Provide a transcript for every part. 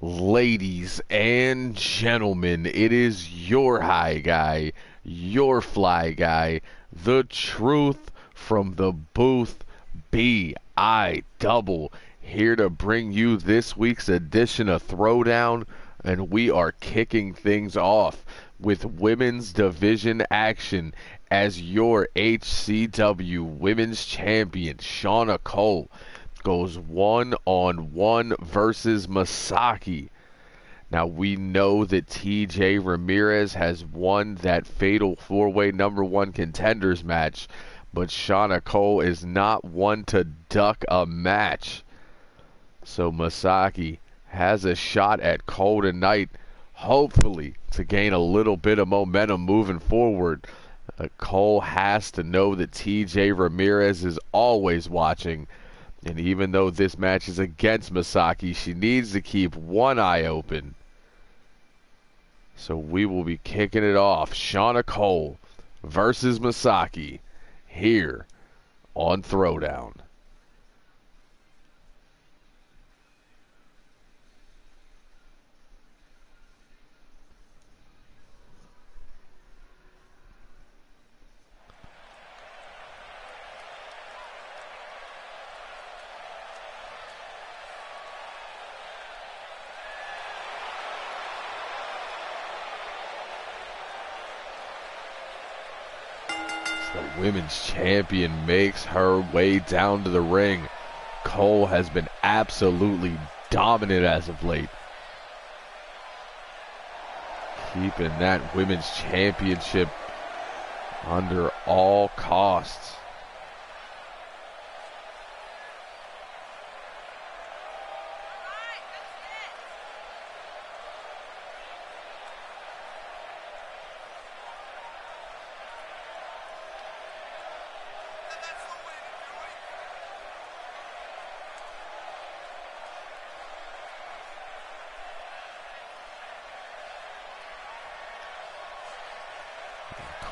Ladies and gentlemen, it is your high guy, your fly guy, the truth from the booth, B.I. Double, here to bring you this week's edition of Throwdown, and we are kicking things off with women's division action as your HCW Women's Champion, Shauna Cole, goes one-on-one versus Masaki. Now, we know that TJ Ramirez has won that fatal four-way #1 contenders match, but Shauna Cole is not one to duck a match. So Masaki has a shot at Cole tonight, hopefully to gain a little bit of momentum moving forward. Cole has to know that TJ Ramirez is always watching. And even though this match is against Masaki, she needs to keep one eye open. So we will be kicking it off. Shauna Cole versus Masaki here on Throwdown. The women's champion makes her way down to the ring. Cole has been absolutely dominant as of late, keeping that women's championship under all costs.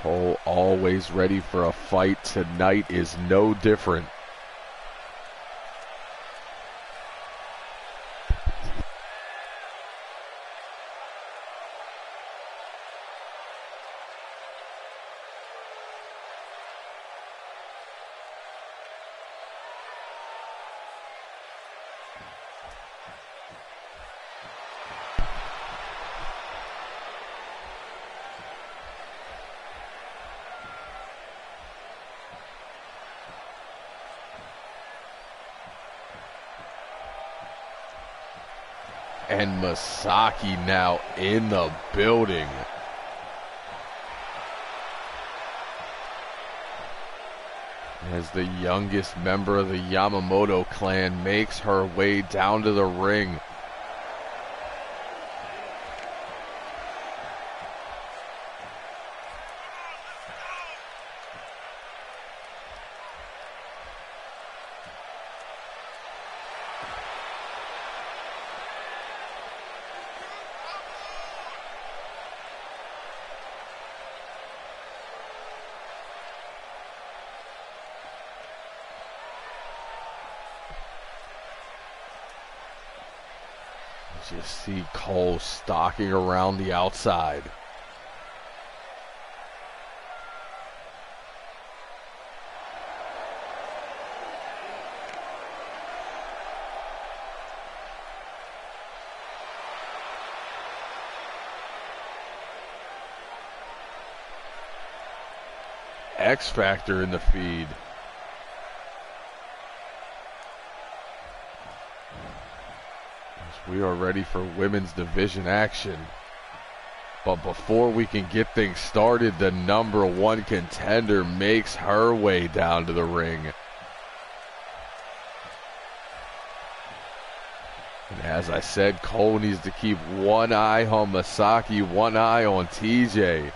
Cole always ready for a fight. Tonight is no different. And Masaki now in the building. As the youngest member of the Yamamoto clan makes her way down to the ring. Just see Cole stalking around the outside. X Factor in the feed. We are ready for women's division action. But before we can get things started, the #1 contender makes her way down to the ring. And as I said, Cole needs to keep one eye on Masaki, one eye on TJ.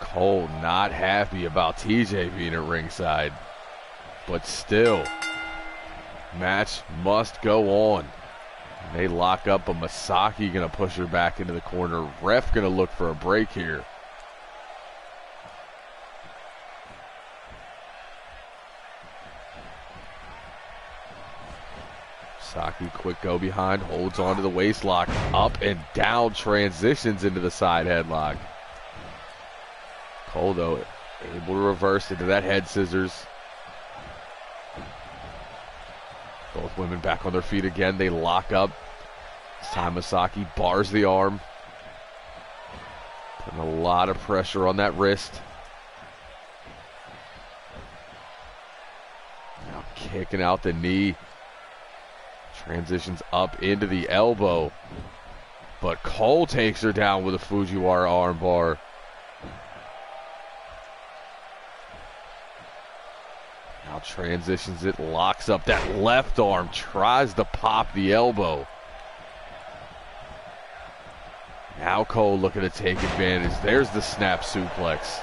Cole not happy about TJ being at ringside. But still, match must go on. They lock up, but Masaki gonna push her back into the corner. Ref gonna look for a break here. Masaki, quick go behind, holds onto the waist lock, up and down, transitions into the side headlock. Cole, though, able to reverse into that head scissors. Both women back on their feet again. They lock up. This time Masaki bars the arm. Putting a lot of pressure on that wrist. Now kicking out the knee. Transitions up into the elbow. But Cole takes her down with a Fujiwara armbar. Now transitions it, locks up that left arm, tries to pop the elbow. Now Cole looking to take advantage. There's the snap suplex.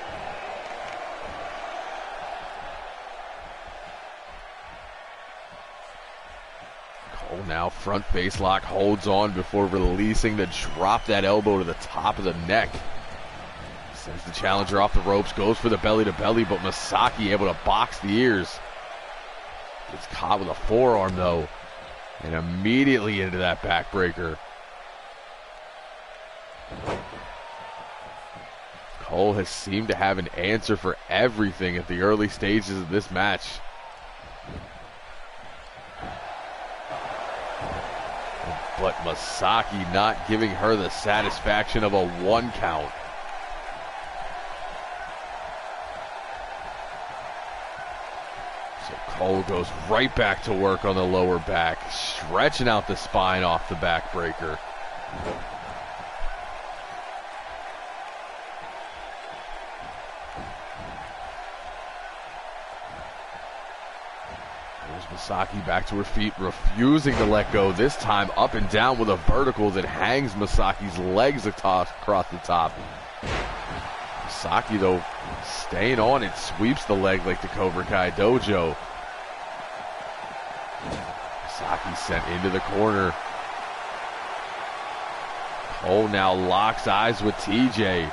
Cole now front face lock, holds on before releasing to drop that elbow to the top of the neck. Sends the challenger off the ropes, goes for the belly to belly, but Masaki able to box the ears. Gets caught with a forearm though, and immediately into that backbreaker. Cole has seemed to have an answer for everything at the early stages of this match. But Masaki not giving her the satisfaction of a 1 count. So Cole goes right back to work on the lower back, stretching out the spine off the backbreaker. Masaki back to her feet, refusing to let go. This time up and down with a vertical that hangs Masaki's legs across the top. Masaki, though, staying on it, sweeps the leg like the Cobra Kai Dojo. Masaki sent into the corner. Cole now locks eyes with TJ.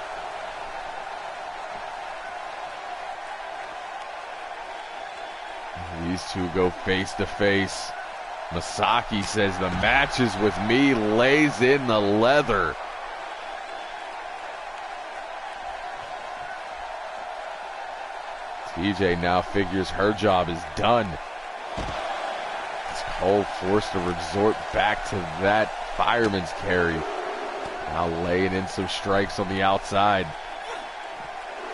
These two go face to face. Masaki says the match is with me, lays in the leather. TJ now figures her job is done. It's Cole forced to resort back to that fireman's carry. Now laying in some strikes on the outside.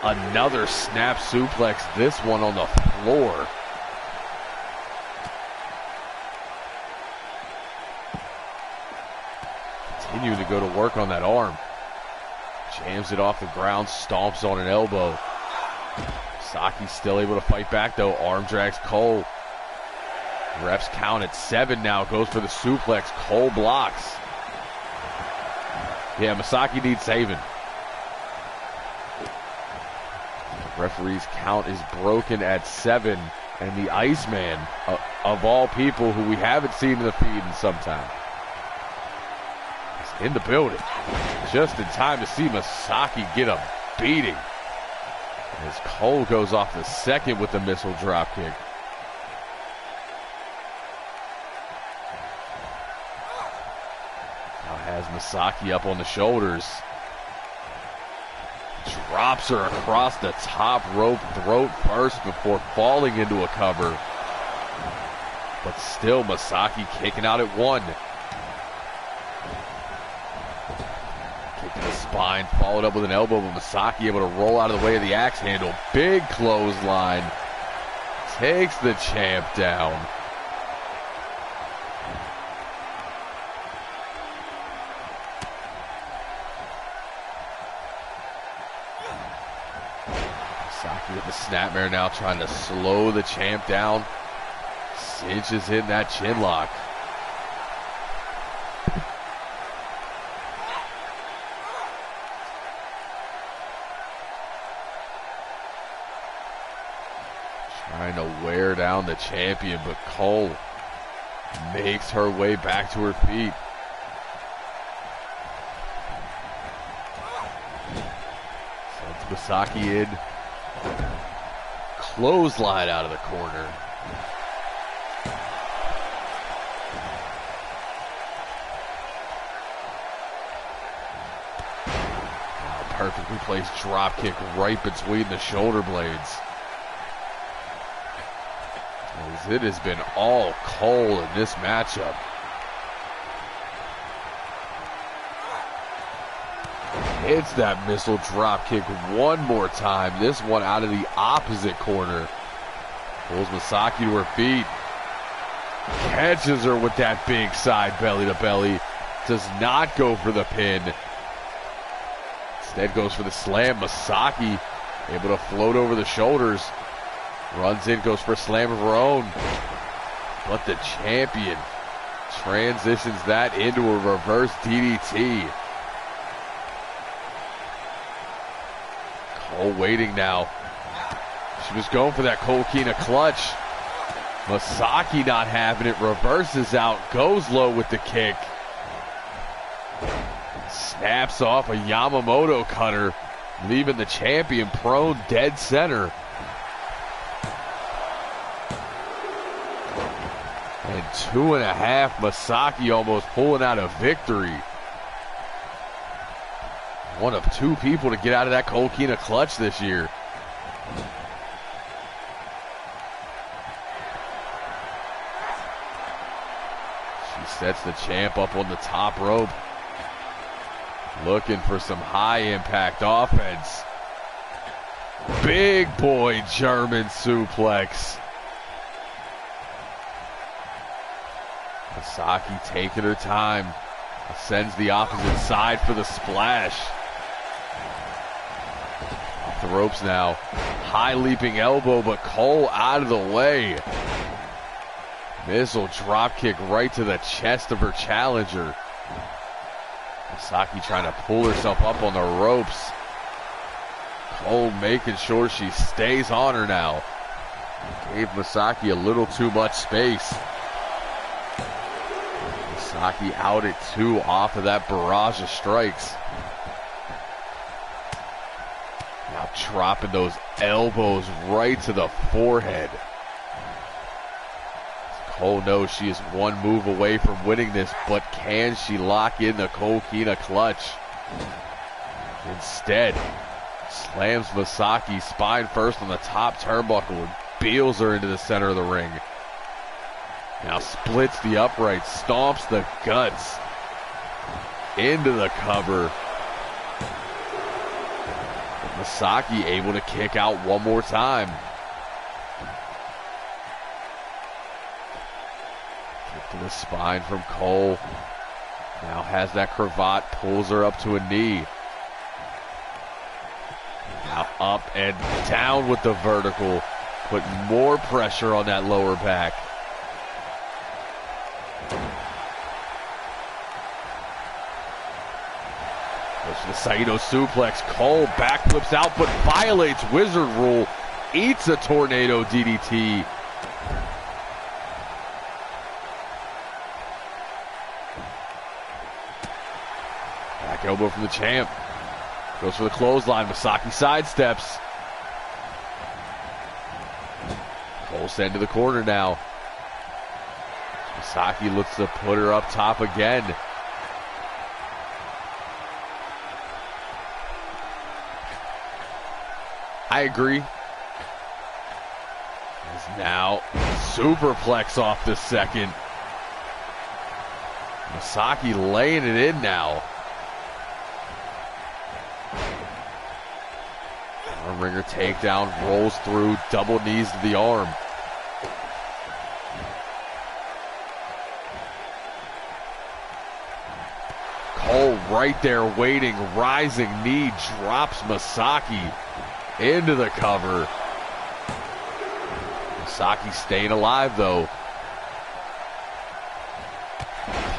Another snap suplex, this one on the floor. Continuing to go to work on that arm. Jams it off the ground, stomps on an elbow. Saki's still able to fight back though. Arm drags Cole. Refs count at 7 now. Goes for the suplex. Cole blocks. Yeah, Masaki needs saving. The referee's count is broken at 7. And the Iceman, of all people who we haven't seen in the feed in some time, in the building, just in time to see Masaki get a beating. As Cole goes off the second with the missile dropkick. Now has Masaki up on the shoulders. Drops her across the top rope, throat first before falling into a cover. But still Masaki kicking out at 1. Spine, followed up with an elbow, but Masaki able to roll out of the way of the axe handle. Big clothesline. Takes the champ down. Masaki with the snapmare now, trying to slow the champ down. Cinches in that chin lock. Trying to wear down the champion, but Cole makes her way back to her feet. Sends Misaki in. Clothesline out of the corner. Perfectly placed drop kick right between the shoulder blades. As it has been all Cole in this matchup. Hits that missile drop kick one more time. This one out of the opposite corner. Pulls Misaki to her feet. Catches her with that big side belly to belly. Does not go for the pin. Instead goes for the slam. Misaki able to float over the shoulders. Runs in, goes for a slam of her own. But the champion transitions that into a reverse DDT. Cole waiting now. She was going for that Coquina clutch. Misaki not having it. Reverses out. Goes low with the kick. Snaps off a Yamamoto cutter, leaving the champion prone dead center. And 2.5, Misaki almost pulling out a victory. One of two people to get out of that Coquina clutch this year. She sets the champ up on the top rope. Looking for some high impact offense. Big boy German suplex. Misaki taking her time. Ascends the opposite side for the splash. Off the ropes now. High leaping elbow, but Cole out of the way. Missile drop kick right to the chest of her challenger. Misaki trying to pull herself up on the ropes. Cole making sure she stays on her now. Gave Misaki a little too much space. Misaki out at 2 off of that barrage of strikes. Now dropping those elbows right to the forehead. Cole knows she is one move away from winning this, but can she lock in the Coquina clutch? Instead, slams Misaki spine first on the top turnbuckle and beels her into the center of the ring. Now splits the upright, stomps the guts into the cover. But Misaki able to kick out one more time. To the spine from Cole. Now has that cravat, pulls her up to a knee. Now up and down with the vertical, putting more pressure on that lower back. Goes to the Saito suplex. Cole backflips out, but violates Wizard Rule. Eats a tornado DDT. Back elbow from the champ. Goes for the clothesline. Misaki sidesteps. Cole sent to the corner now. Misaki looks to put her up top again. I agree. Is now superplex off the second. Misaki laying it in now. Armringer takedown, rolls through, double knees to the arm. Cole right there waiting, rising knee, drops Misaki into the cover. Misaki staying alive though.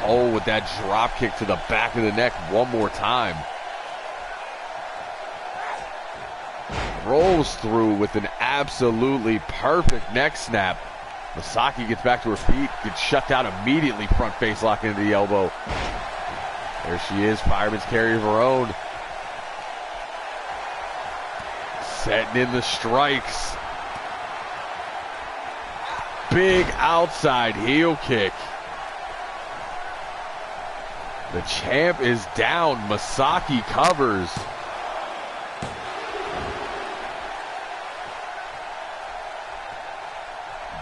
Cole with that drop kick to the back of the neck one more time. rolls through with an absolutely perfect neck snap. Masaki gets back to her feet, gets shut down immediately, front face lock into the elbow. There she is, fireman's carry of her own. Setting in the strikes. Big outside heel kick. The champ is down. Masaki covers.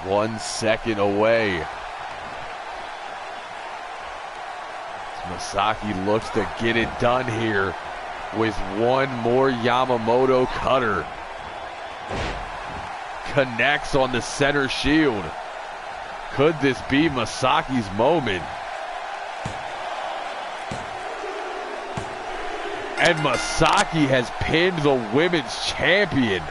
One second away. Masaki looks to get it done here with one more Yamamoto cutter. Connects on the center shield. Could this be Masaki's moment? And Masaki has pinned the women's champion.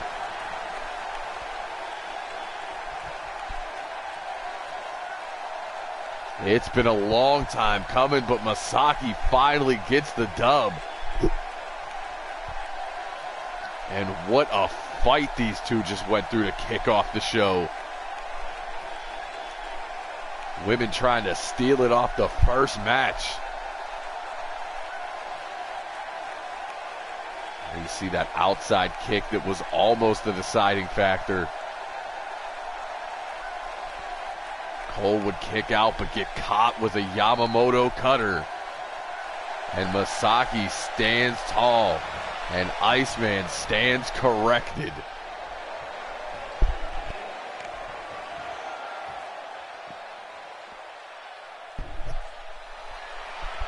It's been a long time coming, but Masaki finally gets the dub. And what a fight these two just went through to kick off the show. Women trying to steal it off the first match. And you see that outside kick that was almost the deciding factor. Cole would kick out but get caught with a Yamamoto cutter. And Masaki stands tall. And Iceman stands corrected.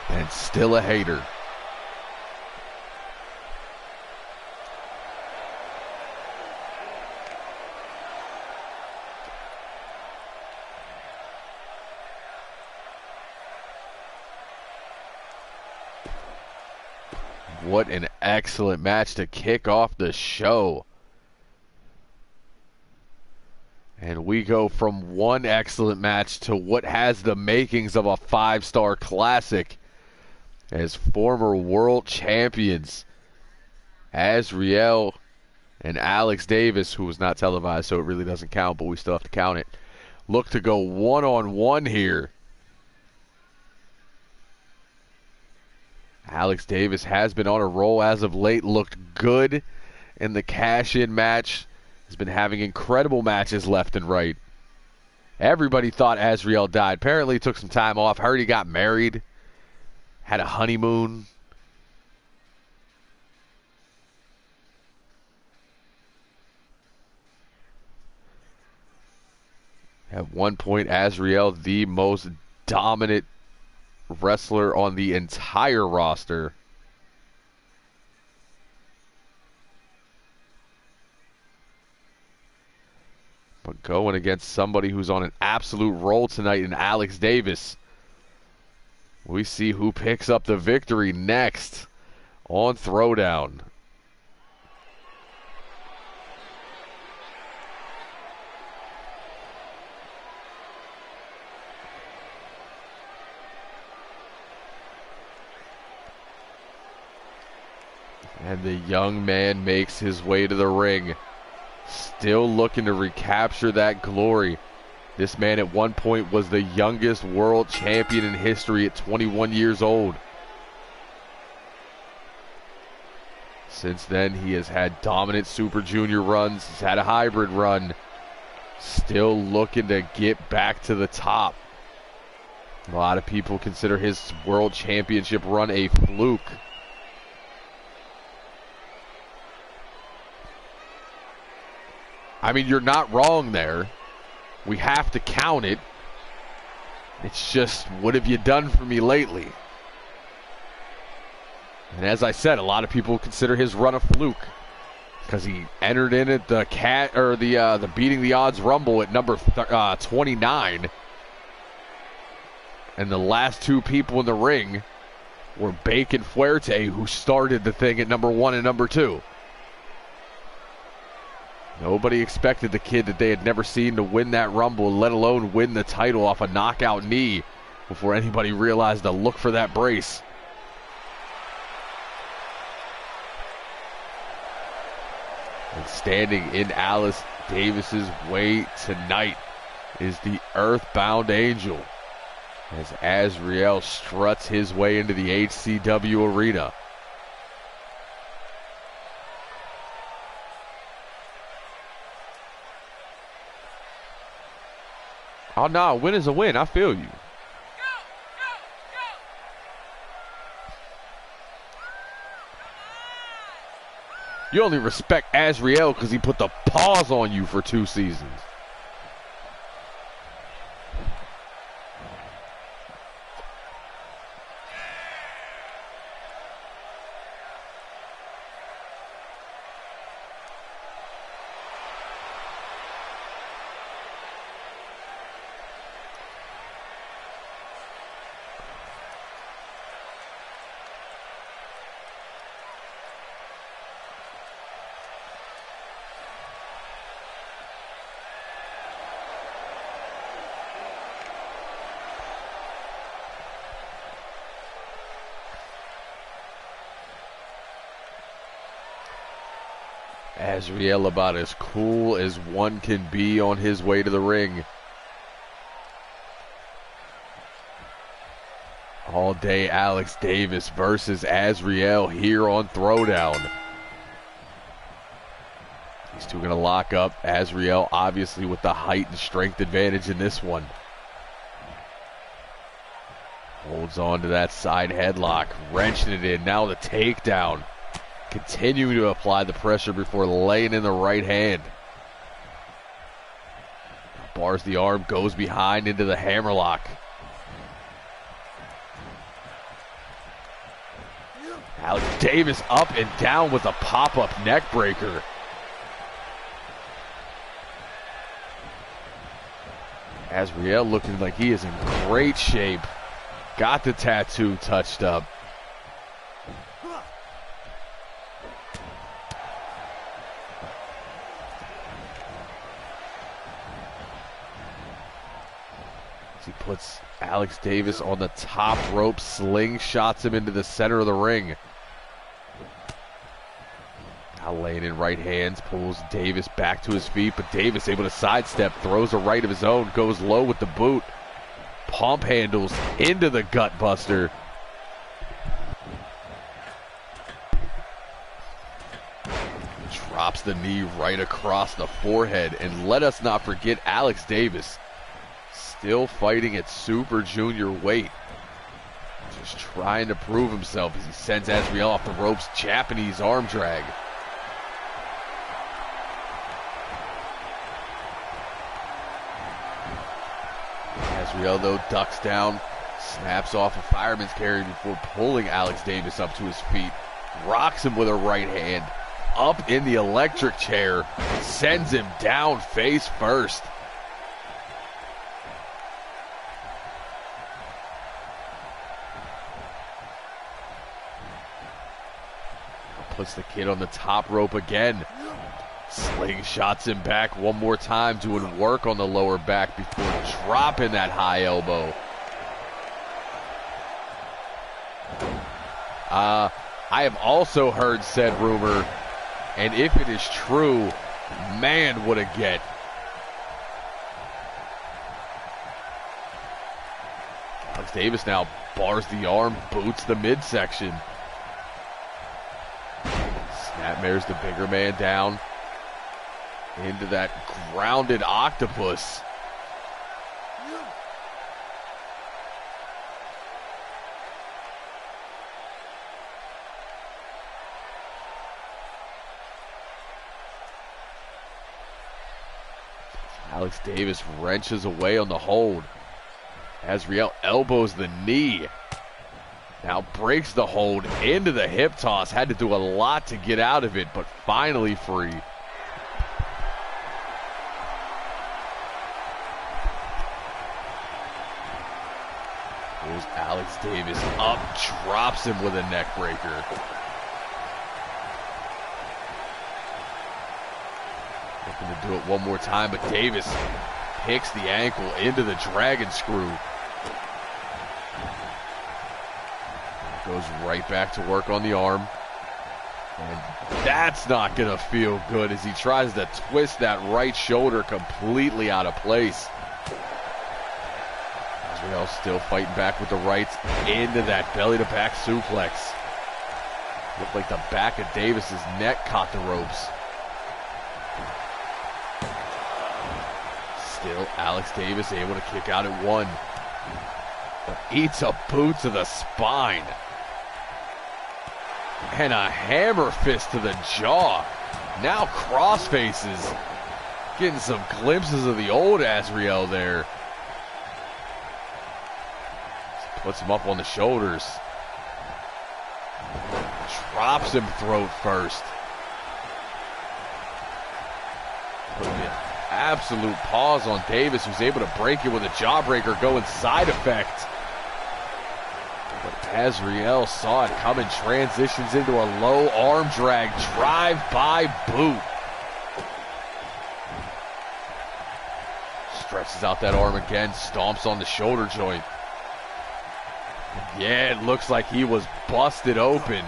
And still a hater. What an excellent match to kick off the show. And we go from one excellent match to what has the makings of a 5-star classic, as former world champions Azriel and Alex Davis, who was not televised, so it really doesn't count, but we still have to count it, look to go one-on-one here. Alex Davis has been on a roll as of late, looked good in the cash-in match, has been having incredible matches left and right. Everybody thought Azriel died. Apparently he took some time off, heard he got married, had a honeymoon. At one point, Azriel, the most dominant wrestler on the entire roster. But going against somebody who's on an absolute roll tonight in Alex Davis. We see who picks up the victory next on Throwdown. And the young man makes his way to the ring, still looking to recapture that glory. This man at one point was the youngest world champion in history at 21 years old. Since then, he has had dominant Super Junior runs. He's had a hybrid run. Still looking to get back to the top. A lot of people consider his world championship run a fluke. I mean, you're not wrong there. We have to count it. It's just, what have you done for me lately? And as I said, a lot of people consider his run a fluke because he entered in at the Beating the Odds Rumble at number 29, and the last two people in the ring were Bake and Fuerte, who started the thing at number 1 and number 2. Nobody expected the kid that they had never seen to win that Rumble, let alone win the title off a knockout knee, before anybody realized to look for that brace. And standing in Alex Davis's way tonight is the Earthbound Angel, as Azriel struts his way into the HCW arena. Oh, no, a win is a win. I feel you. You only respect Azriel because he put the pause on you for 2 seasons. Azriel about as cool as one can be on his way to the ring. All day Alex Davis versus Azriel here on Throwdown. These two going to lock up. Azriel obviously with the height and strength advantage in this one. Holds on to that side headlock, wrenching it in. Now the takedown. Continuing to apply the pressure before laying in the right hand. Bars the arm, goes behind into the hammerlock. Alex Davis up and down with a pop-up neck breaker. Azriel looking like he is in great shape. Got the tattoo touched up. He puts Alex Davis on the top rope, slingshots him into the center of the ring. Now laying in right hands, pulls Davis back to his feet, but Davis able to sidestep, throws a right of his own, goes low with the boot. Pump handles into the gut buster. Drops the knee right across the forehead, and let us not forget Alex Davis. Still fighting at Super Junior weight. Just trying to prove himself as he sends Azriel off the ropes. Japanese arm drag. Azriel, though, ducks down, snaps off a fireman's carry before pulling Alex Davis up to his feet. Rocks him with a right hand. Up in the electric chair. Sends him down face first. Puts the kid on the top rope again. Slingshots him back one more time, doing work on the lower back before dropping that high elbow. I have also heard said rumor, and if it is true, man, what a get. Alex Davis now bars the arm, boots the midsection. Snapmares the bigger man down into that grounded octopus. Alex Davis wrenches away on the hold. Azriel elbows the knee. Now breaks the hold into the hip toss. Had to do a lot to get out of it, but finally free. Here's Alex Davis up, drops him with a neck breaker. Looking to do it one more time, but Davis picks the ankle into the dragon screw. Goes right back to work on the arm. And that's not going to feel good as he tries to twist that right shoulder completely out of place. Azrael still fighting back with the rights into that belly-to-back suplex. Looked like the back of Davis's neck caught the ropes. Still, Alex Davis able to kick out at one. But eats a boot to the spine. And a hammer fist to the jaw. Now cross faces. Getting some glimpses of the old Azrael there. Puts him up on the shoulders. Drops him throat first. Putting an absolute pause on Davis, who's able to break it with a jawbreaker going side effect. But Azrael saw it coming, transitions into a low arm drag, drive-by boot. Stretches out that arm again, stomps on the shoulder joint. Yeah, it looks like he was busted open.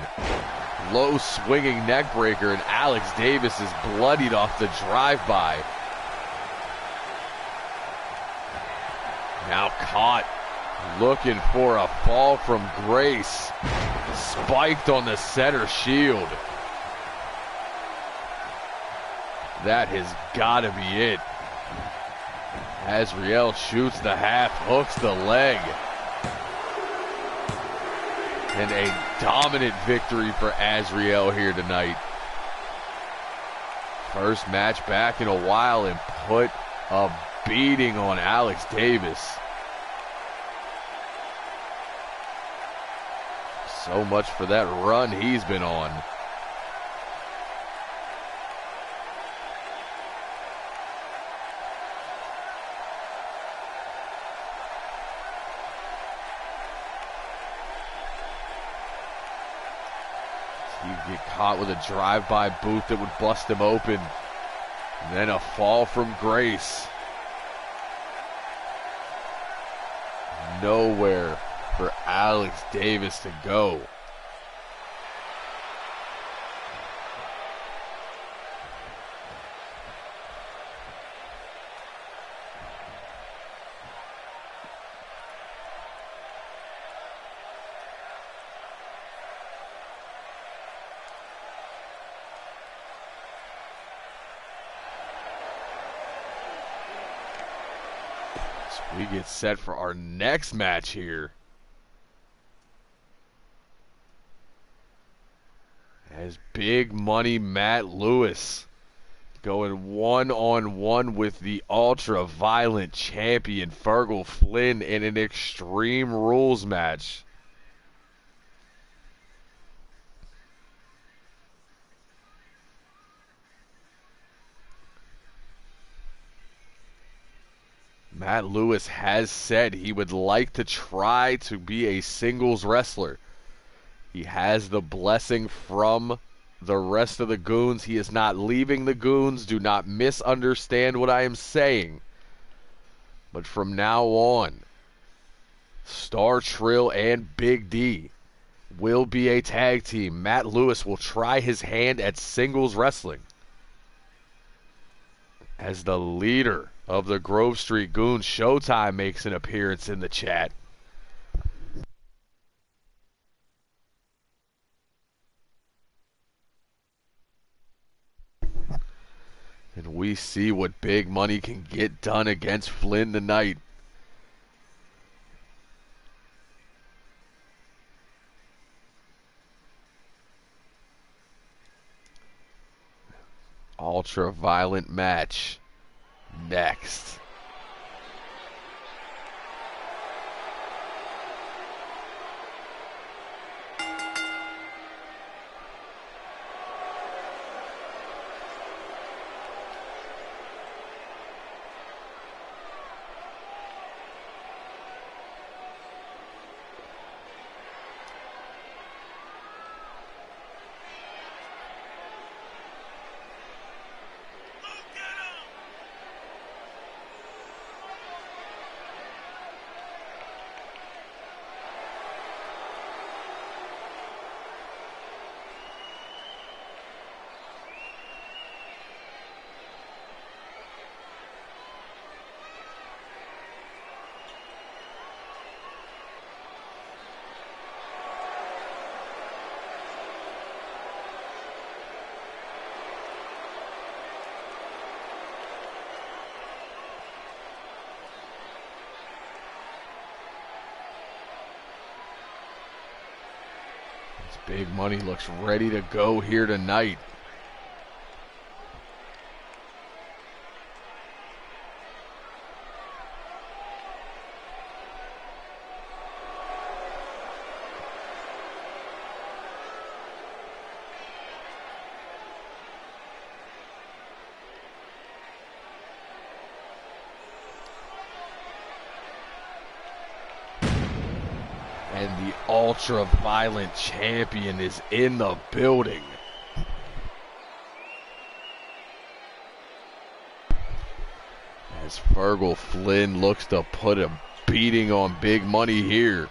Low swinging neck breaker, and Alex Davis is bloodied off the drive-by. Now caught, looking for a fall from grace. Spiked on the center shield. That has got to be it. Azrael shoots the half, hooks the leg. And a dominant victory for Azrael here tonight. First match back in a while and put a beating on Alex Davis. So much for that run he's been on. He'd get caught with a drive-by boot that would bust him open. And then a fall from grace. Nowhere for Alex Davis to go. We get set for our next match here. As Big Money Matt Lewis going one-on-one with the ultra-violent champion Fergal Flynn in an Extreme Rules match. Matt Lewis has said he would like to try to be a singles wrestler. He has the blessing from the rest of the goons. He is not leaving the goons. Do not misunderstand what I am saying. But from now on, Star Trill and Big D will be a tag team. Matt Lewis will try his hand at singles wrestling. As the leader of the Grove Street Goons, Showtime, makes an appearance in the chat. And we see what Big Money can get done against Flynn tonight. Ultra-violent match next. This Big Money looks ready to go here tonight. And the ultra-violent champion is in the building. As Fergal Flynn looks to put a beating on Big Money here.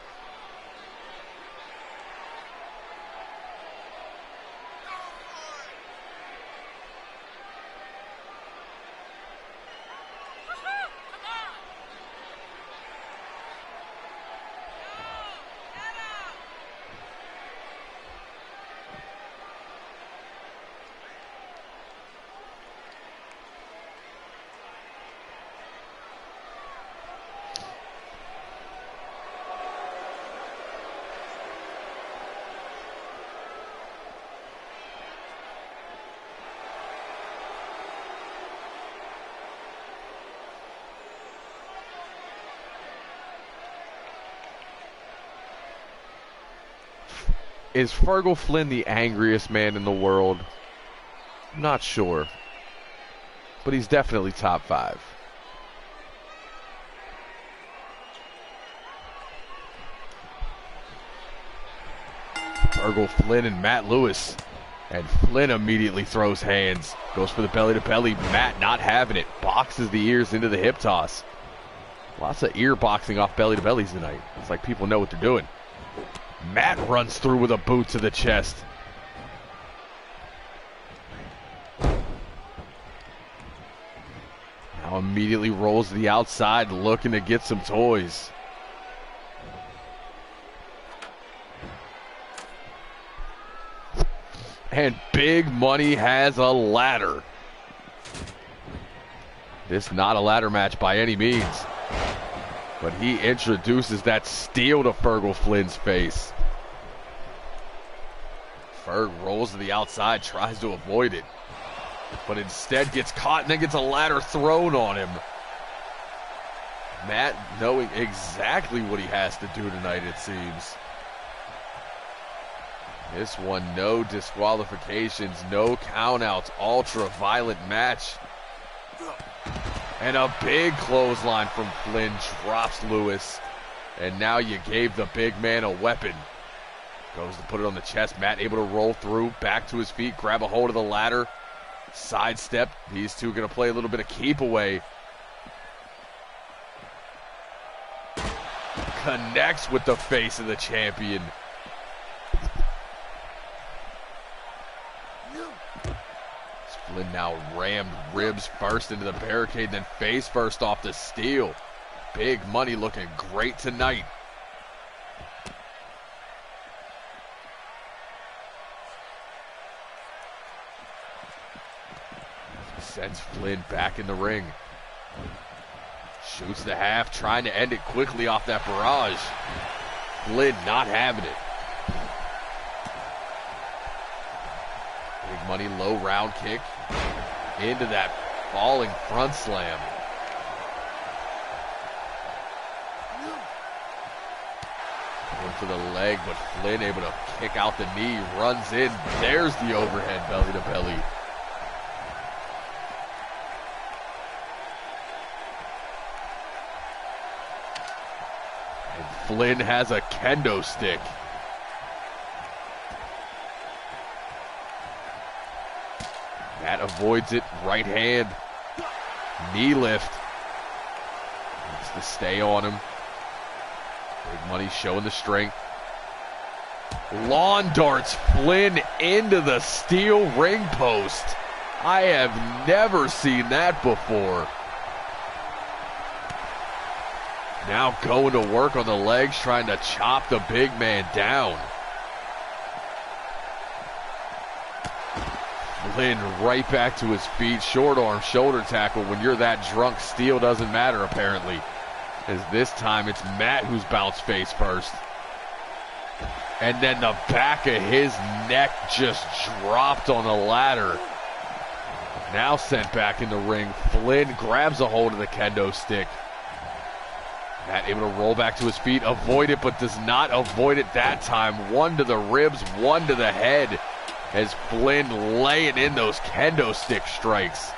Is Fergal Flynn the angriest man in the world? I'm not sure. But he's definitely top 5. Fergal Flynn and Matt Lewis. And Flynn immediately throws hands. Goes for the belly-to-belly. Matt not having it. Boxes the ears into the hip toss. Lots of ear boxing off belly-to-bellies tonight. It's like people know what they're doing. Matt runs through with a boot to the chest. Now immediately rolls to the outside looking to get some toys. And Big Money has a ladder. This not a ladder match by any means. But he introduces that steel to Fergal Flynn's face. Ferg rolls to the outside, tries to avoid it. But instead gets caught and then gets a ladder thrown on him. Matt knowing exactly what he has to do tonight, it seems. This one, no disqualifications, no countouts, ultra-violent match. And a big clothesline from Flynn drops Lewis. And now you gave the big man a weapon. Goes to put it on the chest. Matt able to roll through, back to his feet, grab a hold of the ladder. Sidestep. These two going to play a little bit of keep away. Connects with the face of the champion. Flynn now rammed ribs first into the barricade, then face first off the steel. Big Money looking great tonight. Sends Flynn back in the ring. Shoots the half, trying to end it quickly off that barrage. Flynn not having it. Big Money low round kick into that falling front slam. Going for the leg, but Flynn able to kick out the knee, runs in. There's the overhead belly to belly. And Flynn has a kendo stick. Matt avoids it, right hand, knee lift. Needs to stay on him. Big Money showing the strength. Lawn darts Flynn into the steel ring post. I have never seen that before. Now going to work on the legs, trying to chop the big man down. Flynn right back to his feet, short arm shoulder tackle. When you're that drunk, steel doesn't matter apparently. As this time it's Matt who's bounced face first. And then the back of his neck just dropped on the ladder. Now sent back in the ring. Flynn grabs a hold of the kendo stick. Matt able to roll back to his feet, avoid it, but does not avoid it that time. One to the ribs, one to the head, as Flynn laying in those kendo stick strikes.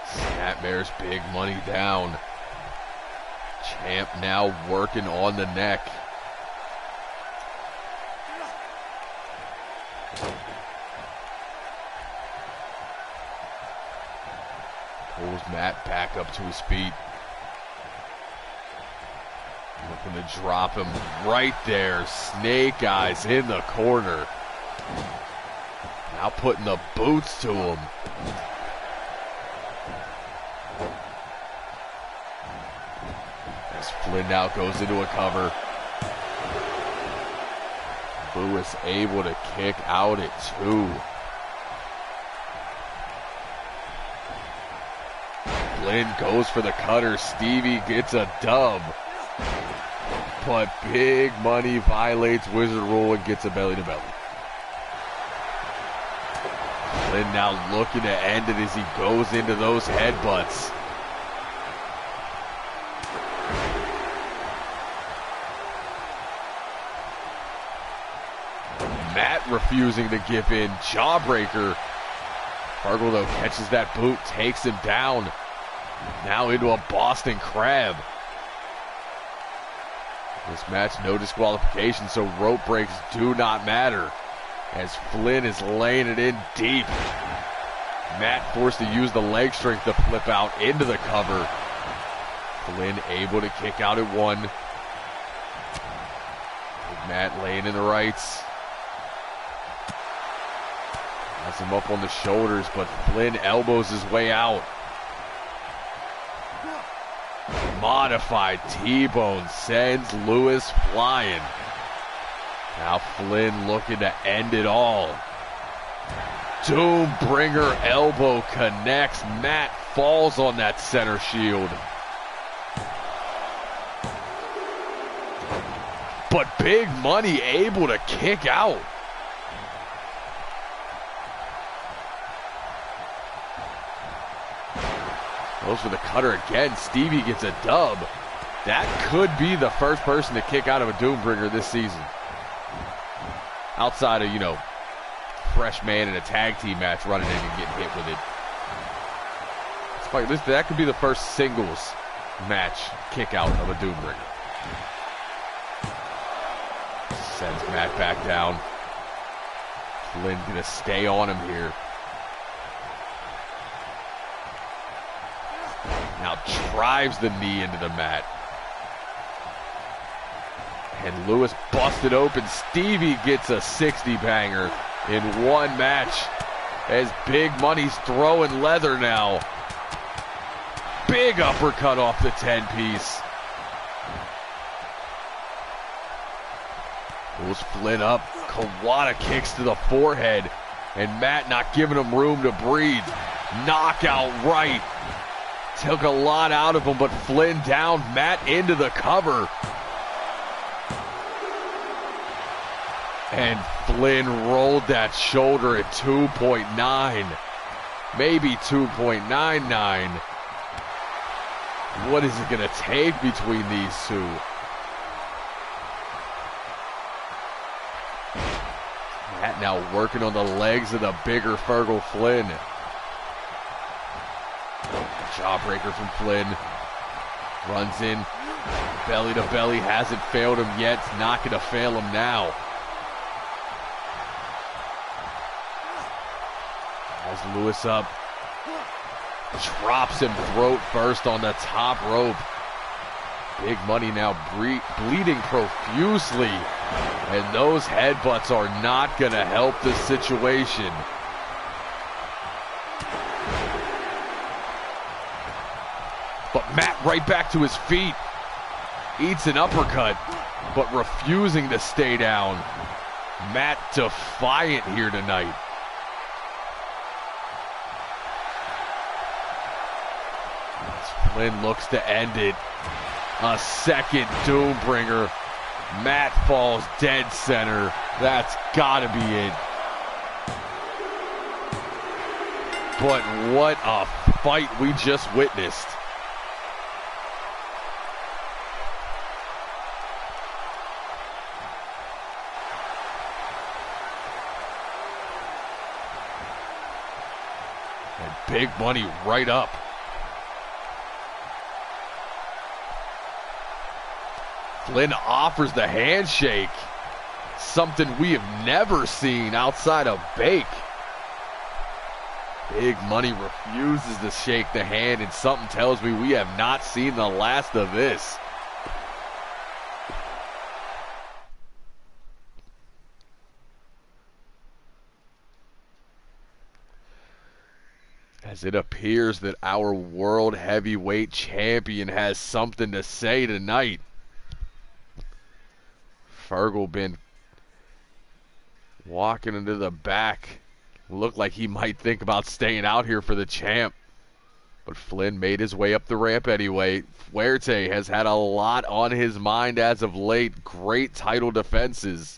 Snapmare's big money down. Champ now working on the neck. Pulls Matt back up to his feet. Looking to drop him right there. Snake eyes in the corner. Now putting the boots to him. As Flynn now goes into a cover. Lewis able to kick out at 2. Flynn goes for the cutter. Stevie gets a dub. But Big Money violates Wizard Rule and gets a belly-to-belly. Flynn now looking to end it as he goes into those headbutts. Matt refusing to give in. Jawbreaker. Fargo, though, catches that boot, takes him down. Now into a Boston Crab. This match, no disqualification, so rope breaks do not matter. As Flynn is laying it in deep. Matt forced to use the leg strength to flip out into the cover. Flynn able to kick out at 1. Matt laying in the rights. Has him up on the shoulders, but Flynn elbows his way out. Modified T-bone sends Lewis flying. Now Flynn looking to end it all. Doombringer elbow connects. Matt falls on that center shield. But Big Money able to kick out. Goes for the cutter again. Stevie gets a dub. That could be the first person to kick out of a Doombringer this season. Outside of, fresh man in a tag team match running in and getting hit with it. It's like that could be the first singles match kick out of a Doombringer. Sends Matt back down. Flynn gonna stay on him here. Now drives the knee into the mat. And Lewis busted open. Stevie gets a 60 banger in one match. As Big Money's throwing leather now. Big uppercut off the 10-piece. Pulls Flynn up. Kawada kicks to the forehead. And Matt not giving him room to breathe. Knockout right. Took a lot out of him, but Flynn down. Matt into the cover. And Flynn rolled that shoulder at 2.9. Maybe 2.99. What is it going to take between these two? Matt now working on the legs of the bigger Fergal Flynn. Jawbreaker from Flynn. Runs in. Belly to belly. Hasn't failed him yet. It's not going to fail him now. Has Lewis up. Drops him throat first on the top rope. Big Money now bleeding profusely. And those headbutts are not going to help this situation. But Matt right back to his feet. Eats an uppercut, but refusing to stay down. Matt defiant here tonight. Flynn looks to end it. A second Doombringer. Matt falls dead center. That's gotta be it. But what a fight we just witnessed. And big money right up. Flynn offers the handshake. Something we have never seen outside of Bake. Big Money refuses to shake the hand, and something tells me we have not seen the last of this. As it appears that our World Heavyweight Champion has something to say tonight. Fergal been walking into the back. Looked like he might think about staying out here for the champ. But Flynn made his way up the ramp anyway. Fuerte has had a lot on his mind as of late. Great title defenses.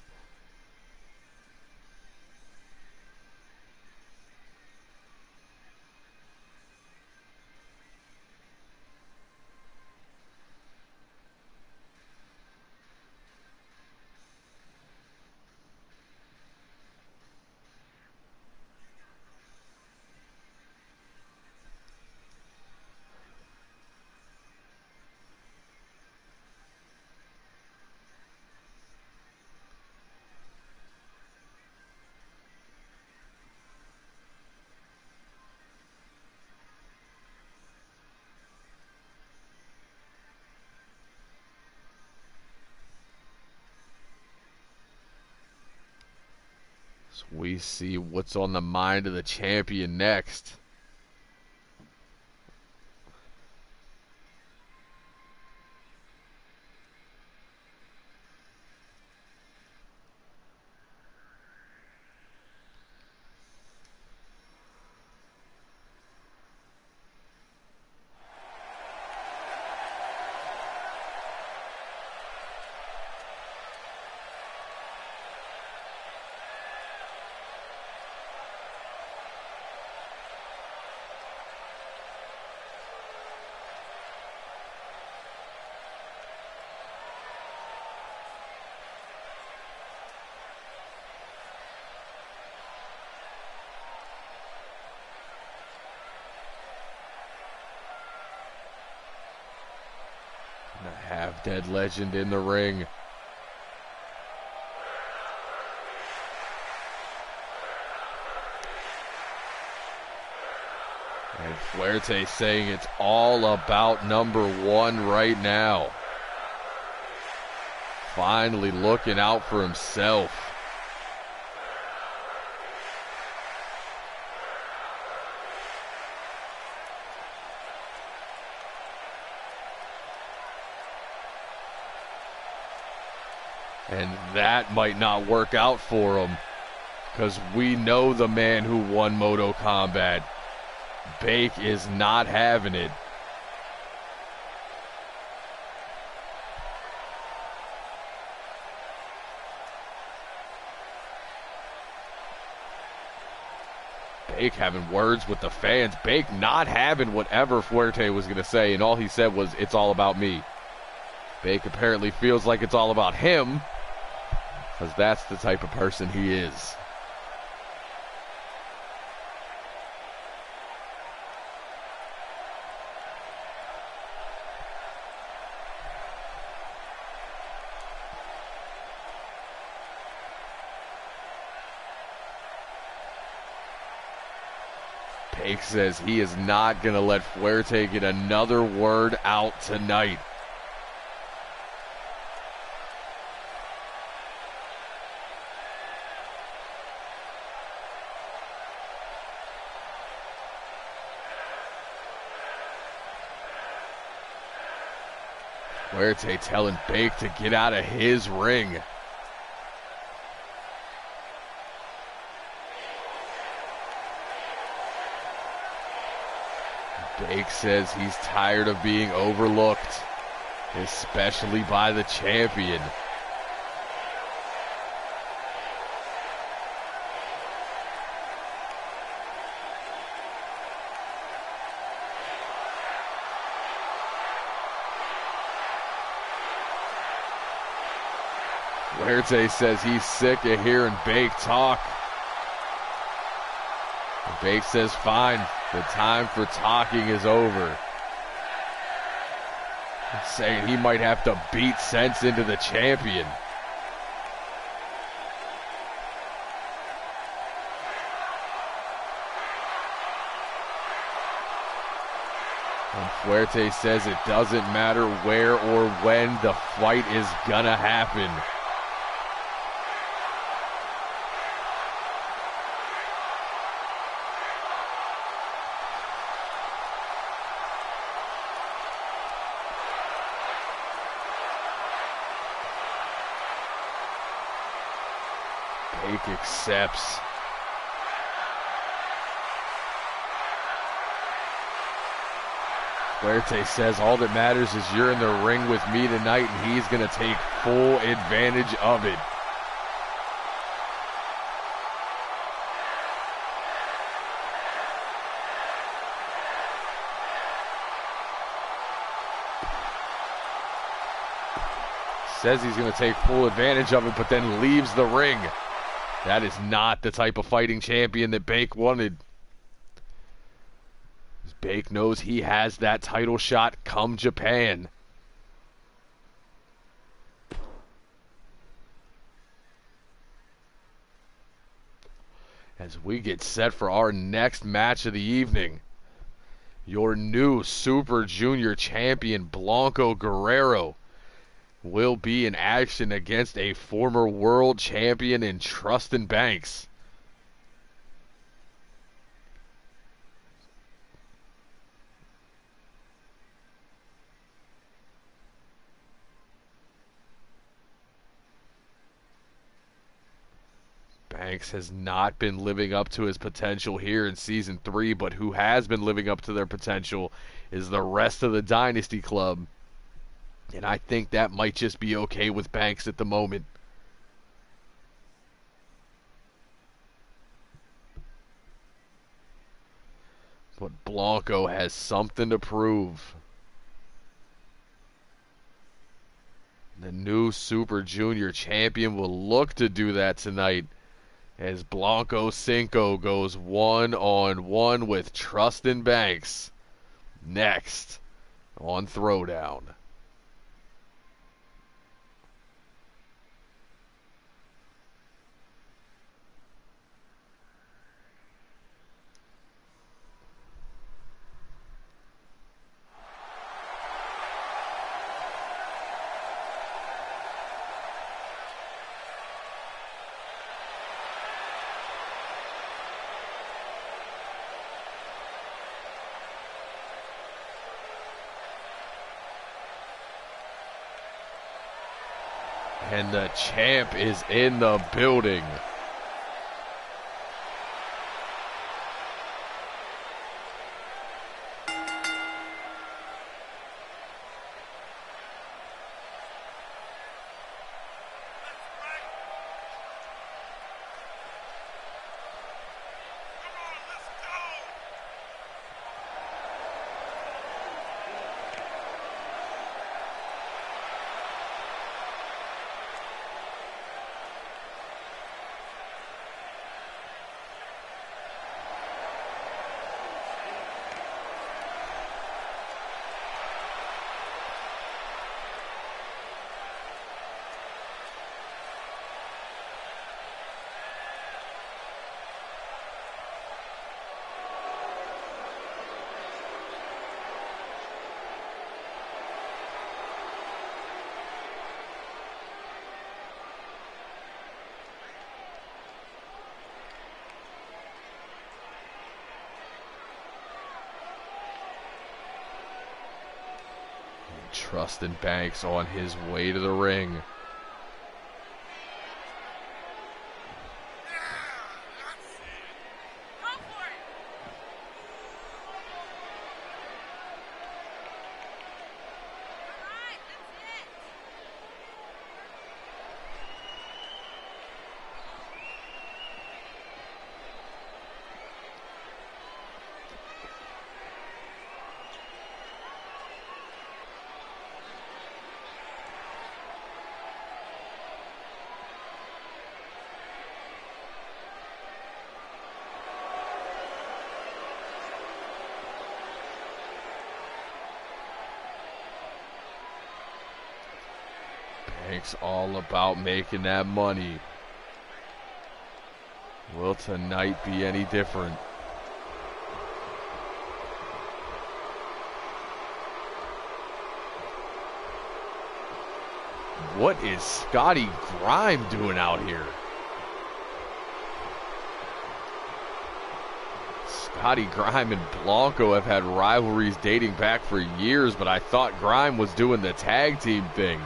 So we see what's on the mind of the champion next. Half-dead legend in the ring. And Fuerte saying it's all about number one right now. Finally looking out for himself. And that might not work out for him, because we know the man who won Moto Combat. Bake is not having it. Bake having words with the fans. Bake not having whatever Fuerte was going to say, and all he said was, "It's all about me." Bake apparently feels like it's all about him, because that's the type of person he is. Bake says he is not going to let Fuerte get another word out tonight. Fuerte telling Bake to get out of his ring. Bake says he's tired of being overlooked, especially by the champion. Fuerte says he's sick of hearing Bake talk. And Bake says, fine, the time for talking is over. Saying he might have to beat sense into the champion. And Fuerte says it doesn't matter where or when the fight is gonna happen. Bake accepts. Fuerte says all that matters is you're in the ring with me tonight, and he's going to take full advantage of it. Says he's going to take full advantage of it, but then leaves the ring. That is not the type of fighting champion that Bake wanted. Bake knows he has that title shot come Japan. As we get set for our next match of the evening, your new Super Junior champion Blanco Guerrero will be in action against a former world champion in Trustin Banks. Banks has not been living up to his potential here in Season 3, but who has been living up to their potential is the rest of the Dynasty Club. And I think that might just be okay with Banks at the moment. But Blanco has something to prove. The new Super Junior champion will look to do that tonight, as Blanco Cinco goes one-on-one with Trustin Banks next on Throwdown. And the champ is in the building. Trustin Banks on his way to the ring. Banks all about making that money. Will tonight be any different? What is Scotty Grime doing out here? Scotty Grime and Blanco have had rivalries dating back for years, but I thought Grime was doing the tag team thing.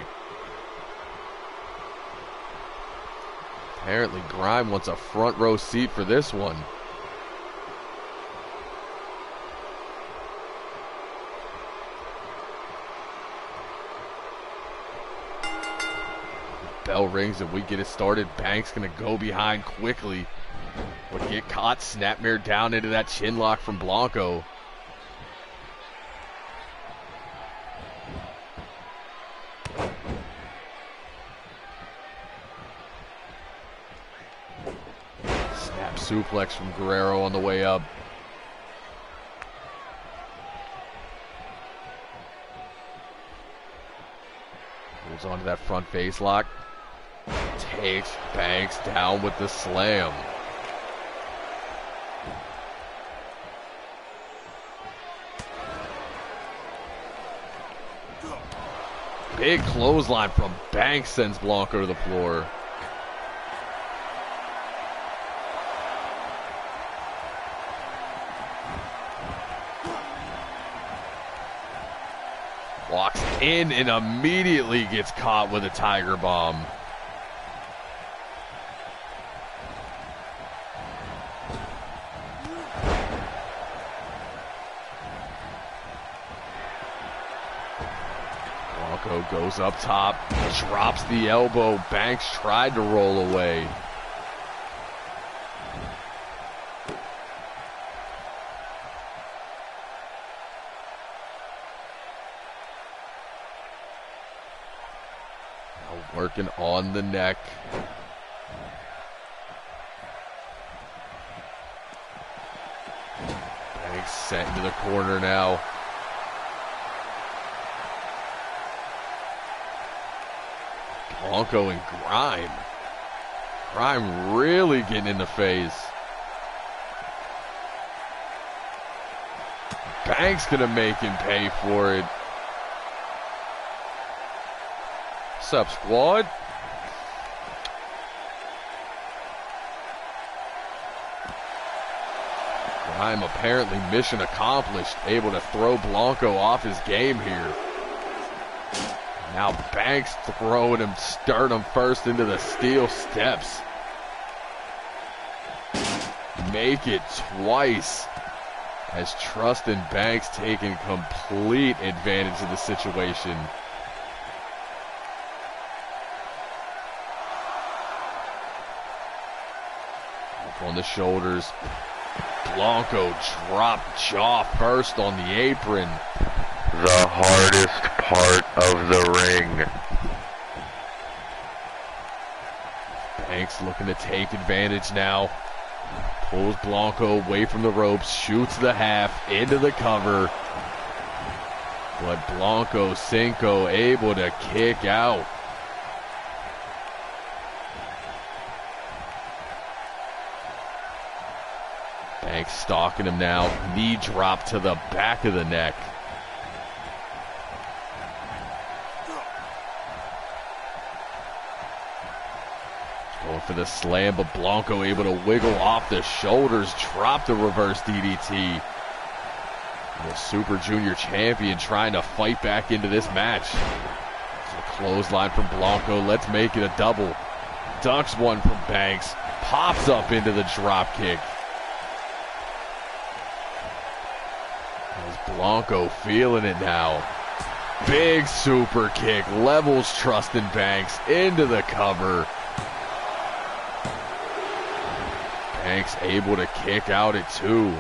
Apparently Grime wants a front row seat for this one. Bell rings and we get it started. Banks gonna go behind quickly, but get caught. Snapmare down into that chin lock from Blanco. Snap suplex from Guerrero on the way up. Holds on to that front face lock. Takes Banks down with the slam. Big clothesline from Banks sends Blanco to the floor. Walks in and immediately gets caught with a Tiger Bomb. Blanco goes up top, drops the elbow. Banks tried to roll away. Working on the neck. Banks sent into the corner now. Blanco and Grime. Grime really getting in the face. Banks gonna make him pay for it. What's up, squad? Grime apparently mission accomplished, able to throw Blanco off his game here. Now Banks throwing him sternum first into the steel steps. Make it twice, as Trust and Banks taking complete advantage of the situation. On the shoulders. Blanco dropped jaw first on the apron. The hardest part of the ring. Banks looking to take advantage now. Pulls Blanco away from the ropes, shoots the half into the cover. But Blanco Cinco able to kick out. Banks stalking him now. Knee drop to the back of the neck. Going for the slam, but Blanco able to wiggle off the shoulders, drop the reverse DDT. The Super Junior champion trying to fight back into this match. So clothesline from Blanco. Let's make it a double. Ducks one from Banks. Pops up into the drop kick. Blanco feeling it now. Big super kick, levels Trust and Banks into the cover. Banks able to kick out at 2.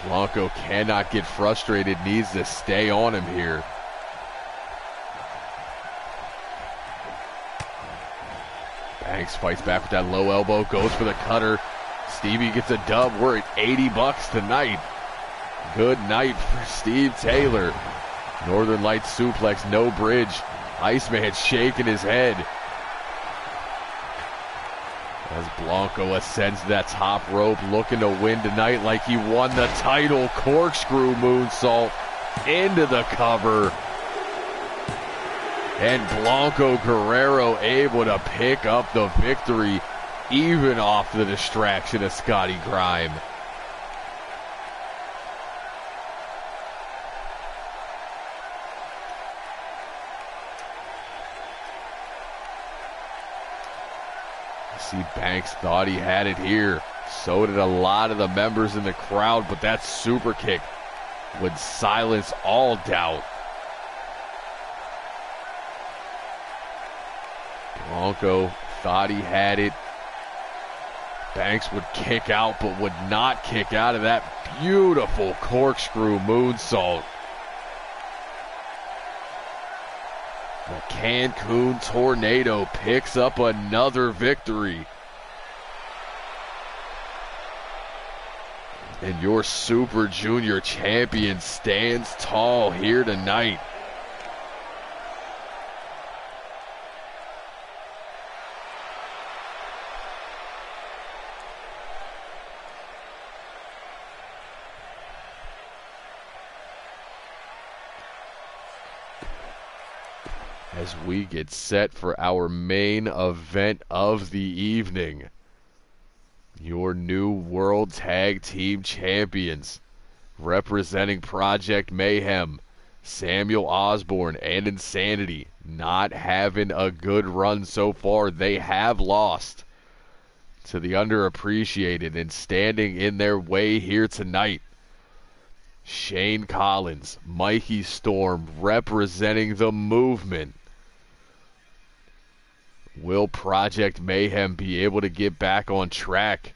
Blanco cannot get frustrated, needs to stay on him here. Banks fights back with that low elbow, goes for the cutter. Stevie gets a dub. We're at $80 tonight. Good night for Steve Taylor. Northern Lights suplex, no bridge. Iceman shaking his head as Blanco ascends that top rope, looking to win tonight like he won the title. Corkscrew moonsault into the cover. And Blanco Guerrero able to pick up the victory, even off the distraction of Scotty Grime. See, Banks thought he had it here. So did a lot of the members in the crowd, but that super kick would silence all doubt. Blanco thought he had it. Banks would kick out, but would not kick out of that beautiful corkscrew moonsault. The Cancun Tornado picks up another victory. And your Super Junior champion stands tall here tonight. As we get set for our main event of the evening, your new World Tag Team Champions, representing Project Mayhem, Samuel Osborne and Insanity, not having a good run so far. They have lost to the underappreciated, and standing in their way here tonight, Shane Collins, Mikey Storm, representing the Movement. Will Project Mayhem be able to get back on track?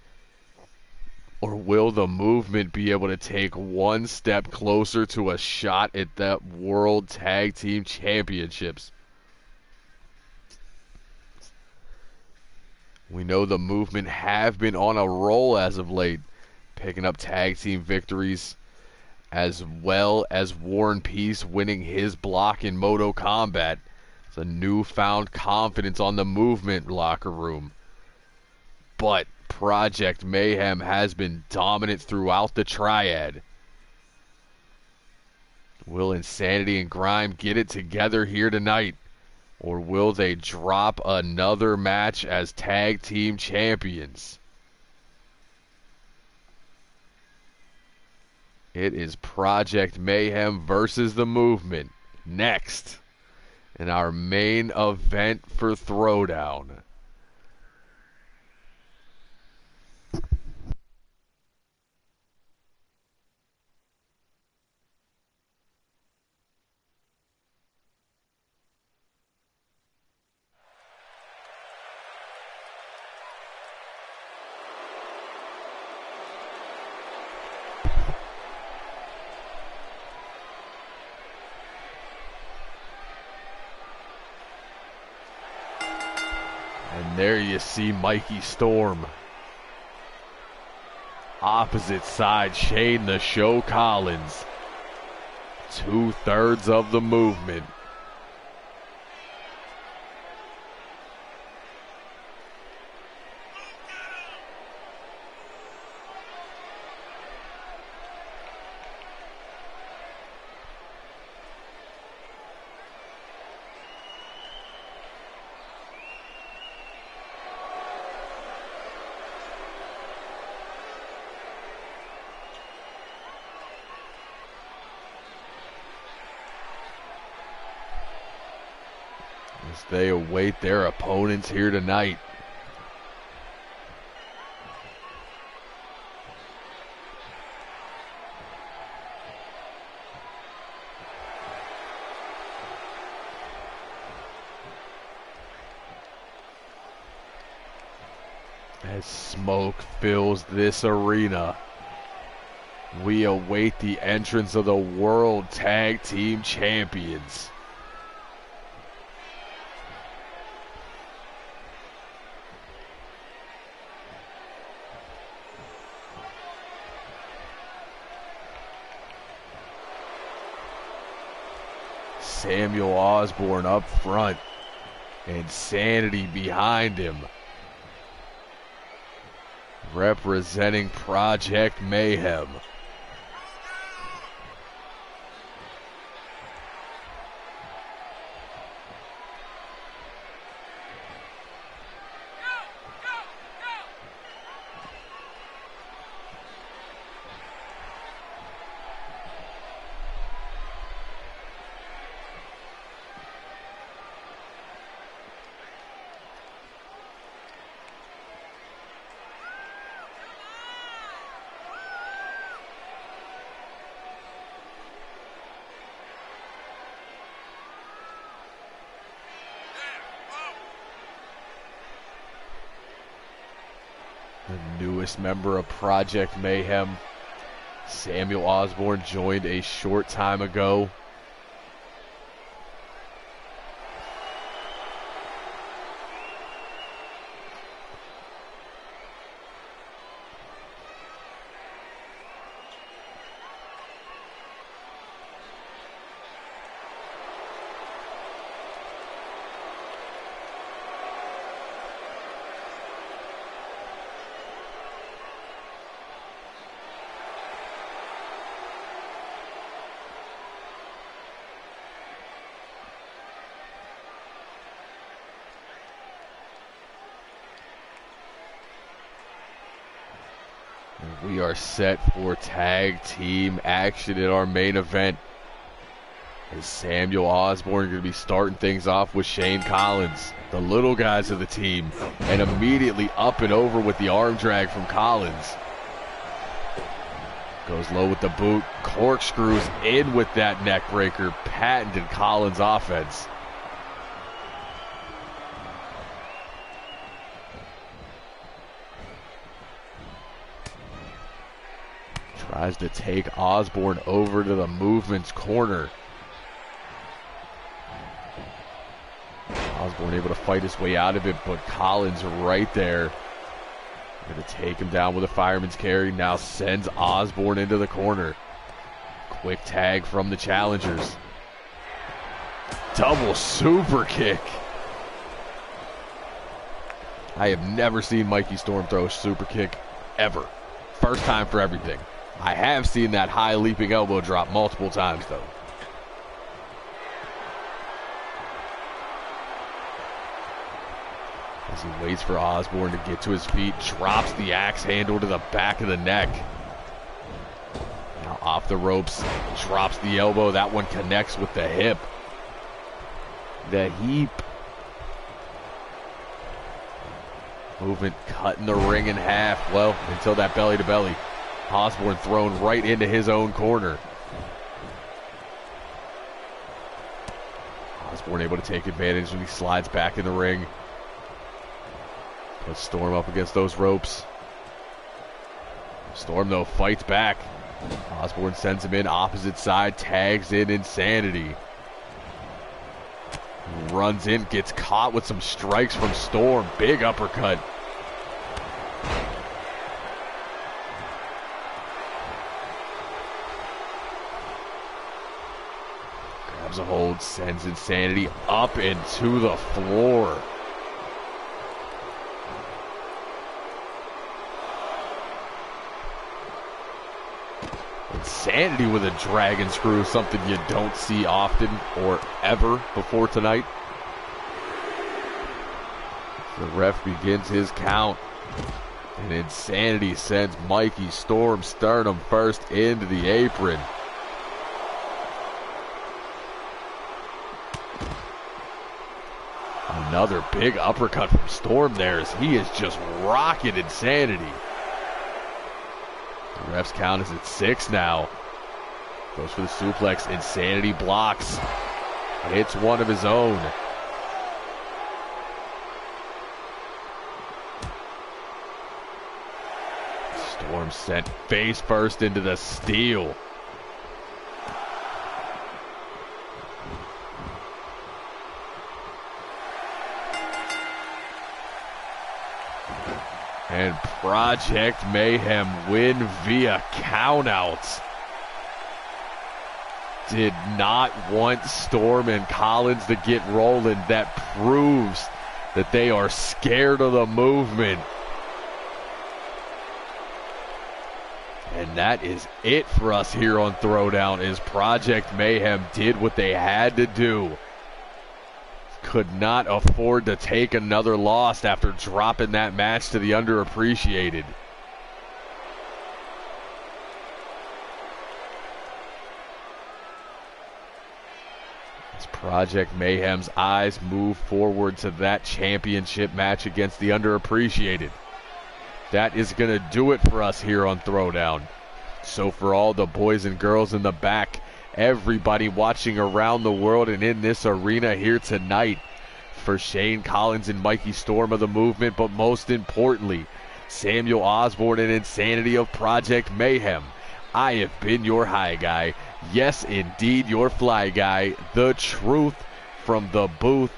Or will the Movement be able to take one step closer to a shot at that World Tag Team Championships? We know the Movement have been on a roll as of late, picking up tag team victories, as well as War and Peace winning his block in Moto Combat. It's a newfound confidence on the Movement locker room. But Project Mayhem has been dominant throughout the triad. Will Insanity and Grime get it together here tonight? Or will they drop another match as tag team champions? It is Project Mayhem versus the Movement next in our main event for Throwdown. And there you see Mikey Storm. Opposite side, Shane the Show Collins. 2/3 of the Movement. As they await their opponents here tonight. As smoke fills this arena, we await the entrance of the World Tag Team Champions. Samuel Osborne up front. Insanity behind him. Representing Project Mayhem. The newest member of Project Mayhem, Samuel Osborne, joined a short time ago. We are set for tag team action in our main event. Is Samuel Osborne going to be starting things off with Shane Collins, the little guys of the team, and immediately up and over with the arm drag from Collins. Goes low with the boot, corkscrews in with that neck breaker, patented Collins offense. Tries to take Osborne over to the movement's corner. Osborne able to fight his way out of it, but Collins right there. Going to take him down with a fireman's carry. Now sends Osborne into the corner. Quick tag from the challengers. Double super kick. I have never seen Mikey Storm throw a super kick ever. First time for everything. I have seen that high leaping elbow drop multiple times though. As he waits for Osborne to get to his feet, drops the axe handle to the back of the neck. Now off the ropes, drops the elbow. That one connects with the hip. The heap. Movement cutting the ring in half. Well, until that belly to belly. Osborne thrown right into his own corner. Osborne able to take advantage when he slides back in the ring. Puts Storm up against those ropes. Storm, though, fights back. Osborne sends him in opposite side, tags in Insanity. Runs in, gets caught with some strikes from Storm. Big uppercut. Grabs a hold, sends Insanity up and to the floor. Insanity with a dragon screw, something you don't see often or ever before tonight. The ref begins his count. And Insanity sends Mikey Storm sternum first into the apron. Another big uppercut from Storm there as he is just rocking Insanity. The ref's count is at 6 now. Goes for the suplex. Insanity blocks. Hits one of his own. Storm sent face first into the steel. And Project Mayhem win via countouts. did not want Storm and Collins to get rolling. That proves that they are scared of the movement. And that is it for us here on Throwdown, as Project Mayhem did what they had to do. Could not afford to take another loss after dropping that match to the underappreciated. As Project Mayhem's eyes move forward to that championship match against the underappreciated. That is going to do it for us here on Throwdown. So for all the boys and girls in the back, everybody watching around the world and in this arena here tonight, for Shane Collins and Mikey Storm of the Movement, but most importantly, Samuel Osborne and Insanity of Project Mayhem, I have been your high guy. Yes, indeed, your fly guy. The truth from the booth,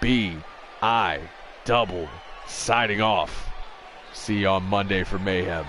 B.I. Double, signing off. See you on Monday for Mayhem.